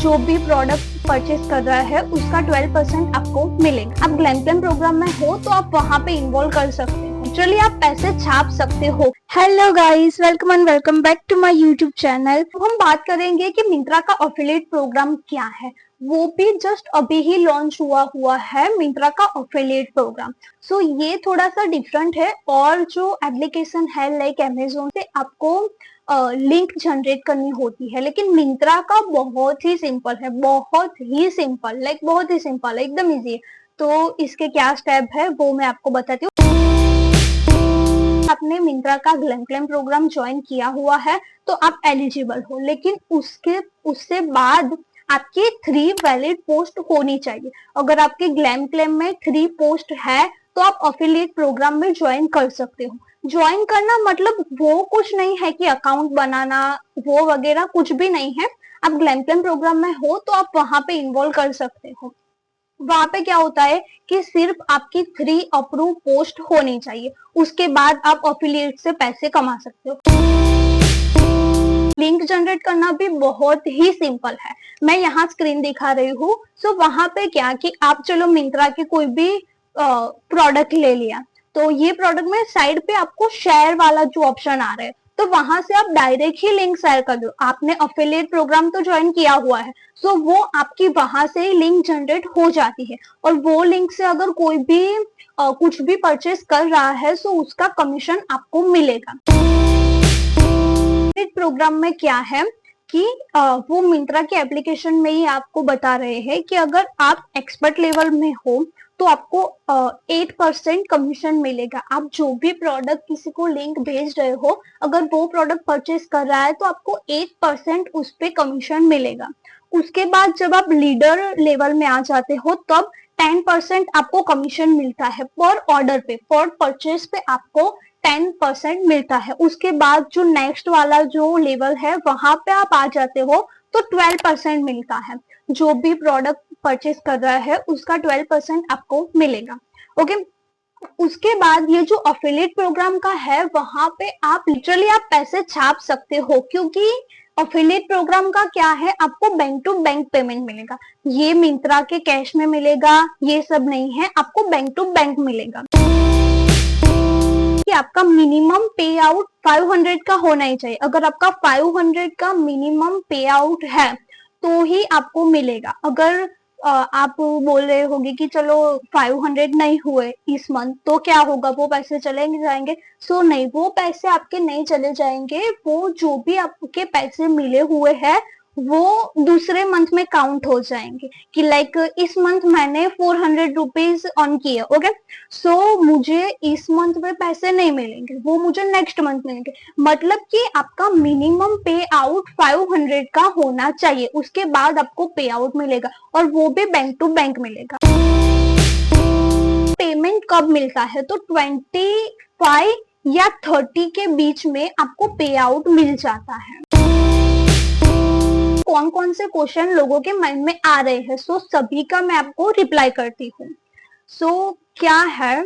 जो भी product purchase कर रहा है उसका 12% आपको मिलेगा। आप ग्लैम क्लेम प्रोग्राम में हो तो आप वहाँ पे इन्वॉल्व कर सकते हो, एक्चुअली आप पैसे छाप सकते हो। Hello guys, welcome and welcome back to my YouTube channel. हम बात करेंगे कि मिंत्रा का एफिलिएट प्रोग्राम क्या है, वो भी जस्ट अभी ही लॉन्च हुआ है मिंत्रा का एफिलिएट प्रोग्राम। सो ये थोड़ा सा डिफरेंट है, और जो एप्लीकेशन है लाइक अमेजोन से आपको लिंक जनरेट करनी होती है, लेकिन मिंत्रा का बहुत ही सिंपल है, बहुत ही सिंपल, बहुत ही सिंपल है, एकदम इजी है। तो इसके क्या स्टेप है वो मैं आपको बताती हूँ। आपने मिंत्रा का ग्लैम क्लेम प्रोग्राम ज्वाइन किया हुआ है तो आप एलिजिबल हो, लेकिन उससे बाद आपकी 3 वैलिड पोस्ट होनी चाहिए। अगर आपके ग्लैम क्लेम में 3 पोस्ट है तो आप एफिलिएट प्रोग्राम में ज्वाइन कर सकते हो। ज्वाइन करना मतलब वो कुछ नहीं है कि अकाउंट बनाना, वो वगैरह कुछ भी नहीं है। आप ग्लैम क्लेम प्रोग्राम में हो तो आप वहां पे इन्वॉल्व कर सकते हो। वहां पे क्या होता है कि सिर्फ आपकी 3 अप्रूव पोस्ट होनी चाहिए, उसके बाद आप एफिलिएट से पैसे कमा सकते हो। लिंक जनरेट करना भी बहुत ही सिंपल है, मैं यहाँ स्क्रीन दिखा रही हूँ। सो वहां पे क्या कि आप चलो मिंत्रा के कोई भी प्रोडक्ट ले लिया, तो ये प्रोडक्ट में साइड पे आपको शेयर वाला जो ऑप्शन आ रहा है, तो वहां से आप डायरेक्ट ही लिंक शेयर कर दो। आपने एफिलिएट प्रोग्राम तो ज्वाइन किया हुआ है, सो वो आपकी वहां से ही लिंक जनरेट हो जाती है, और वो लिंक से अगर कोई भी कुछ भी परचेस कर रहा है तो उसका कमीशन आपको मिलेगा। प्रोग्राम में क्या है कि वो मिंत्रा के एप्लीकेशन में ही आपको बता रहे हैं कि अगर आप एक्सपर्ट लेवल में हो तो आपको 8% कमीशन मिलेगा। आप जो भी प्रोडक्ट किसी को लिंक भेज रहे हो, अगर वो प्रोडक्ट परचेस कर रहा है तो आपको 8% उस पे कमीशन मिलेगा। उसके बाद जब आप लीडर लेवल में आ जाते हो तब 10% आपको कमीशन मिलता है पर ऑर्डर पे, पर परचेस पे आपको 10% मिलता है। उसके बाद जो नेक्स्ट वाला जो लेवल है वहां पे आप आ जाते हो तो 12% मिलता है। जो भी प्रोडक्ट परचेस कर रहा है उसका 12% आपको मिलेगा। ओके, उसके बाद ये जो एफिलिएट प्रोग्राम का है वहां पे आप लिटरली आप पैसे छाप सकते हो, क्योंकि एफिलिएट प्रोग्राम का क्या है, आपको बैंक टू बैंक पेमेंट मिलेगा। ये मिंत्रा के कैश में मिलेगा ये सब नहीं है, आपको बैंक टू बैंक मिलेगा। कि आपका मिनिमम पे आउट 500 का होना ही चाहिए। अगर आपका 500 का मिनिमम पे आउट है तो ही आपको मिलेगा। अगर आप बोल रहे होगे कि चलो 500 नहीं हुए इस मंथ तो क्या होगा, वो पैसे चले जाएंगे? सो नहीं, वो पैसे आपके नहीं चले जाएंगे। वो जो भी आपके पैसे मिले हुए हैं वो दूसरे मंथ में काउंट हो जाएंगे कि लाइक इस मंथ मैंने 400 रुपीज अर्न किए। ओके, सो मुझे इस मंथ में पैसे नहीं मिलेंगे, वो मुझे नेक्स्ट मंथ मिलेंगे। मतलब कि आपका मिनिमम पे आउट 500 का होना चाहिए, उसके बाद आपको पे आउट मिलेगा, और वो भी बैंक टू बैंक मिलेगा। पेमेंट कब मिलता है तो 25 या 30 के बीच में आपको पे आउट मिल जाता है। कौन कौन से क्वेश्चन लोगों के माइंड में आ रहे हैं, सो सभी का मैं आपको रिप्लाई करती हूँ। सो क्या है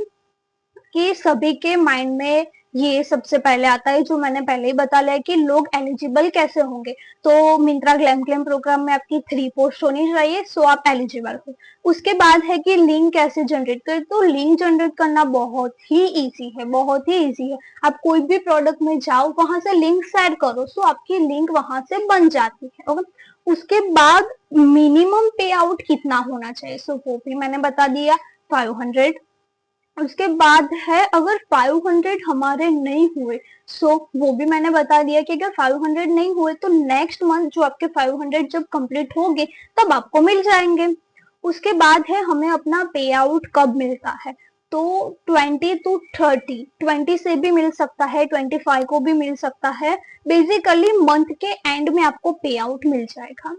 कि सभी के माइंड में ये सबसे पहले आता है जो मैंने पहले ही बता लिया कि लोग एलिजिबल कैसे होंगे। तो मिंत्रा ग्लैम क्लेम प्रोग्राम में आपकी 3 पोस्ट होनी चाहिए, सो आप एलिजिबल हो। उसके बाद है कि लिंक कैसे जनरेट करें, तो लिंक जनरेट करना बहुत ही इजी है, बहुत ही इजी है। आप कोई भी प्रोडक्ट में जाओ, वहां से लिंक शेयर करो, सो आपकी लिंक वहां से बन जाती है। ओके, उसके बाद मिनिमम पे आउट कितना होना चाहिए, सो वो भी मैंने बता दिया 500। उसके बाद है अगर 500 हमारे नहीं हुए, सो वो भी मैंने बता दिया कि अगर 500 नहीं हुए तो नेक्स्ट मंथ जो आपके 500 जब कंप्लीट होंगे तब आपको मिल जाएंगे। उसके बाद है हमें अपना पे आउट कब मिलता है, तो 20 to 30, 20 से भी मिल सकता है, 25 को भी मिल सकता है। बेसिकली मंथ के एंड में आपको पे आउट मिल जाएगा।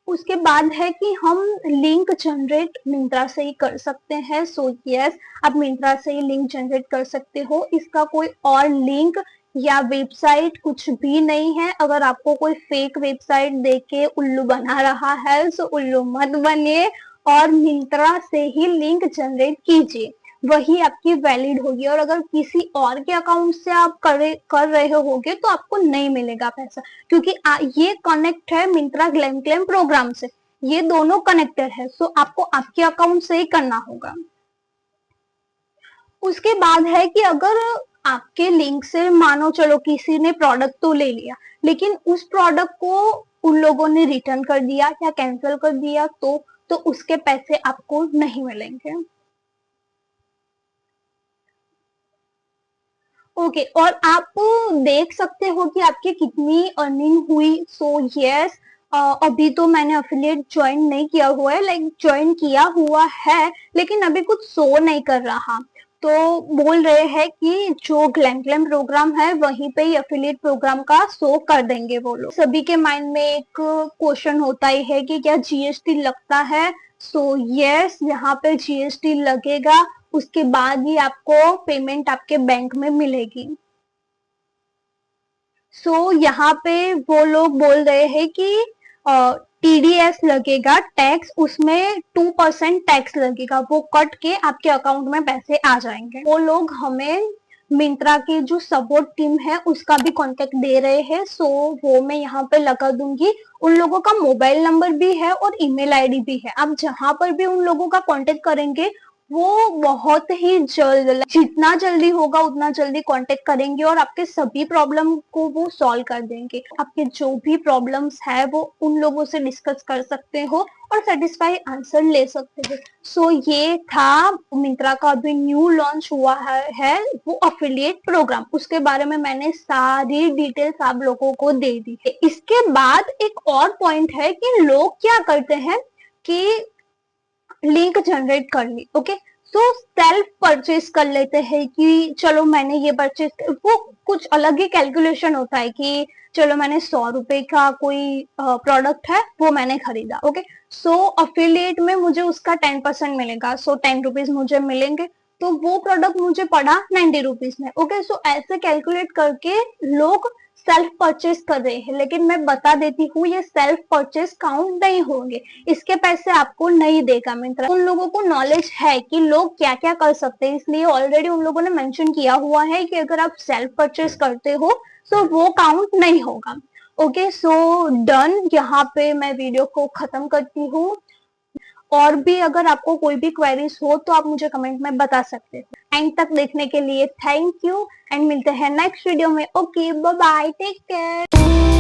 उसके बाद है कि हम लिंक जनरेट मिंत्रा से ही कर सकते हैं। सो यस, आप मिंत्रा से ही लिंक जनरेट कर सकते हो, इसका कोई और लिंक या वेबसाइट कुछ भी नहीं है। अगर आपको कोई फेक वेबसाइट देख के उल्लू बना रहा है तो उल्लू मत बनिए और मिंत्रा से ही लिंक जनरेट कीजिए। वही आपकी वैलिड होगी, और अगर किसी और के अकाउंट से आप कर रहे होगे तो आपको नहीं मिलेगा पैसा, क्योंकि ये कनेक्ट है मिंत्रा ग्लैम क्लेम प्रोग्राम से, ये दोनों कनेक्टेड है। सो आपको आपके अकाउंट से ही करना होगा। उसके बाद है कि अगर आपके लिंक से मानो चलो किसी ने प्रोडक्ट तो ले लिया, लेकिन उस प्रोडक्ट को उन लोगों ने रिटर्न कर दिया या कैंसिल कर दिया, तो उसके पैसे आपको नहीं मिलेंगे। ओके, और आप देख सकते हो कि आपकी कितनी अर्निंग हुई। सो यस, अभी तो मैंने अफिलिएट ज्वाइन नहीं किया हुआ है, लाइक ज्वाइन किया हुआ है लेकिन अभी कुछ शो नहीं कर रहा। तो बोल रहे हैं कि जो ग्लैम ग्लैम प्रोग्राम है वहीं पे ही अफिलिएट प्रोग्राम का शो कर देंगे वो लोग। सभी के माइंड में एक क्वेश्चन होता ही है कि क्या जीएसटी लगता है। सो यस, यहाँ पे जीएसटी लगेगा, उसके बाद ही आपको पेमेंट आपके बैंक में मिलेगी। सो यहाँ पे वो लोग बोल रहे हैं कि टीडीएस लगेगा टैक्स, उसमें 2% टैक्स लगेगा, वो कट के आपके अकाउंट में पैसे आ जाएंगे। वो लोग हमें मिंत्रा की जो सपोर्ट टीम है उसका भी कांटेक्ट दे रहे हैं। सो वो मैं यहाँ पे लगा दूंगी। उन लोगों का मोबाइल नंबर भी है और ईमेल आईडी भी है। आप जहां पर भी उन लोगों का कांटेक्ट करेंगे वो बहुत ही जल्द, जितना जल्दी होगा उतना जल्दी कांटेक्ट करेंगे और आपके सभी प्रॉब्लम को वो सॉल्व कर देंगे। आपके जो भी प्रॉब्लम्स है वो उन लोगों से डिस्कस कर सकते हो और सेटिस्फाई आंसर ले सकते हो। सो ये था मिंत्रा का अभी न्यू लॉन्च हुआ है वो अफिलिएट प्रोग्राम, उसके बारे में मैंने सारी डिटेल्स आप लोगों को दे दी है। इसके बाद एक और पॉइंट है कि लोग क्या करते हैं कि लिंक जनरेट कर ली, ओके, सो सेल्फ परचेज कर लेते हैं कि चलो मैंने ये परचेज, वो कुछ अलग ही कैलकुलेशन होता है कि चलो मैंने 100 रुपए का कोई प्रोडक्ट है वो मैंने खरीदा, ओके, सो अफिलिएट में मुझे उसका 10% मिलेगा, सो 10 रुपीज मुझे मिलेंगे, तो वो प्रोडक्ट मुझे पड़ा 90 रुपीज में, ओके। सो ऐसे कैलकुलेट करके लोग सेल्फ परचेज कर रहे हैं, लेकिन मैं बता देती हूँ ये सेल्फ परचेज काउंट नहीं होंगे, इसके पैसे आपको नहीं देगा मिंत्रा। उन लोगों को नॉलेज है कि लोग क्या क्या कर सकते हैं, इसलिए ऑलरेडी उन लोगों ने मेंशन किया हुआ है कि अगर आप सेल्फ परचेज करते हो तो वो काउंट नहीं होगा। ओके, सो डन, यहाँ पे मैं वीडियो को खत्म करती हूँ। और भी अगर आपको कोई भी क्वेरीज हो तो आप मुझे कमेंट में बता सकते हो। एंड तक देखने के लिए थैंक यू, एंड मिलते हैं नेक्स्ट वीडियो में। Okay, bye bye, take care.